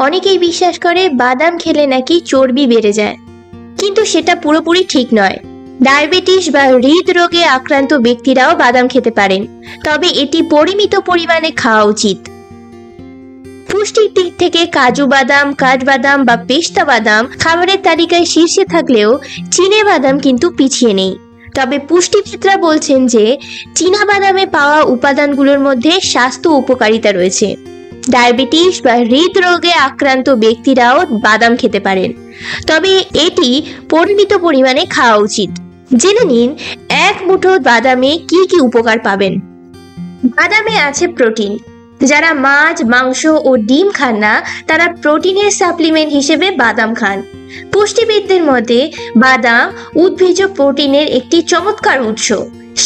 অনেকেই বিশ্বাস করে বাদাম খেলে নাকি চর্বি বেড়ে যায়, কিন্তু সেটা পুরোপুরি ঠিক নয়। ডায়াবেটিস বা হৃদরোগে আক্রান্ত ব্যক্তিরাও বাদাম খেতে পারেন, তবে এটি পরিমিত পরিমাণে খাওয়া উচিত। পুষ্টির দিক থেকে কাজু বাদাম, কাঠবাদাম বা পেস্তা বাদাম খাবারের তালিকায় শীর্ষে থাকলেও চীনা বাদাম কিন্তু পিছিয়ে নেই। তবে পুষ্টিবিদরা বলছেন যে চীনা বাদামে পাওয়া উপাদানগুলোর মধ্যে স্বাস্থ্য উপকারিতা রয়েছে। ডায়াবেটিস বা হৃদরোগে আক্রান্ত ব্যক্তিরাও বাদাম খেতে পারেন, তবে এটি পরিমিত পরিমাণে খাওয়া উচিত। জেনে নিন এক মুঠো বাদামে কি কি উপকার পাবেন। বাদামে আছে প্রোটিন। যারা মাছ, মাংস ও ডিম খান না তারা প্রোটিনের সাপ্লিমেন্ট হিসেবে বাদাম খান। পুষ্টিবিদদের মতে বাদাম উদ্ভিজ্জ প্রোটিনের একটি চমৎকার উৎস।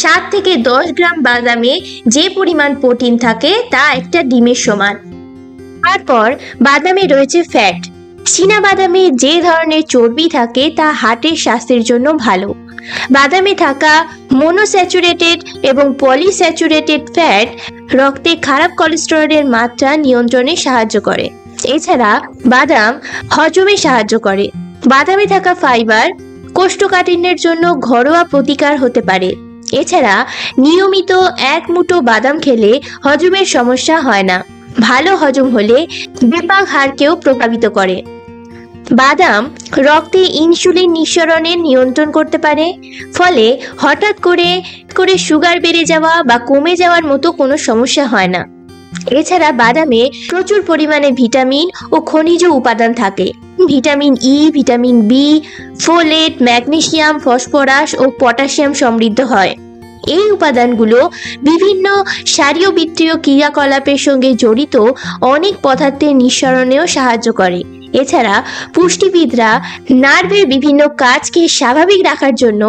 7 থেকে 10 গ্রাম বাদামে যে পরিমাণ প্রোটিন থাকে তা একটা ডিমের সমান। তারপর বাদামে রয়েছে ফ্যাট। চীনা বাদামে যে ধরনের চর্বি থাকে তা হার্টের স্বাস্থ্যের জন্য ভালো। বাদামে থাকা মনোস্যাচুরেটেড এবং পলিস্যাচুরেটেড ফ্যাট রক্তে খারাপ কোলেস্টেরলের মাত্রা নিয়ন্ত্রণে সাহায্য করে। এছাড়া বাদাম হজমে সাহায্য করে। বাদামে থাকা ফাইবার কোষ্ঠকাঠিন্যের জন্য ঘরোয়া প্রতিকার হতে পারে। এছাড়া নিয়মিত এক মুঠো বাদাম খেলে হজমের সমস্যা হয় না। ভালো হজম হলে বিপাক হারকেও প্রভাবিত করে। বাদাম রক্তে ইনসুলিন নিঃসরণের নিয়ন্ত্রণ করতে পারে, ফলে হঠাৎ করে সুগার বেড়ে যাওয়া বা কমে যাওয়ার মতো কোনো সমস্যা হয় না। এছাড়া বাদামে প্রচুর পরিমাণে ভিটামিন ও খনিজ উপাদান থাকে। Vitamin E, vitamin B, folate, magnesium, phosphorus ও পটাশিয়াম সমৃদ্ধ হয়। এই উপাদানগুলো বিভিন্ন শারীরবৃত্তীয় ক্রিয়াকলাপের সঙ্গে জড়িত অনেক পদার্থের নিঃসরণেও সাহায্য করে। এছাড়া পুষ্টিবিদরা নার্ভের বিভিন্ন কাজকে স্বাভাবিক রাখার জন্য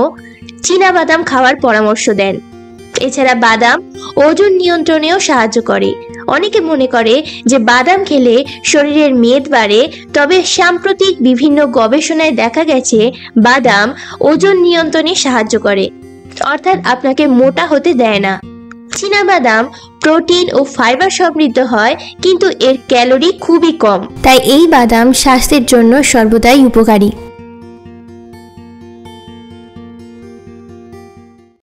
চীনা বাদাম খাওয়ার পরামর্শ দেন। এছাড়া বাদাম ওজন নিয়ন্ত্রণেও সাহায্য করে। অনেকে মনে করে যে বাদাম খেলে শরীরের মেদ বাড়ে, তবে সাম্প্রতিক বিভিন্ন গবেষণায় দেখা গেছে বাদাম ওজন নিয়ন্ত্রণে সাহায্য করে, অর্থাৎ আপনাকে মোটা হতে দেয় না। চীনা বাদাম প্রোটিন ও ফাইবার সমৃদ্ধ হয়, কিন্তু এর ক্যালোরি খুবই কম, তাই এই বাদাম স্বাস্থ্যের জন্য সর্বদাই উপকারী।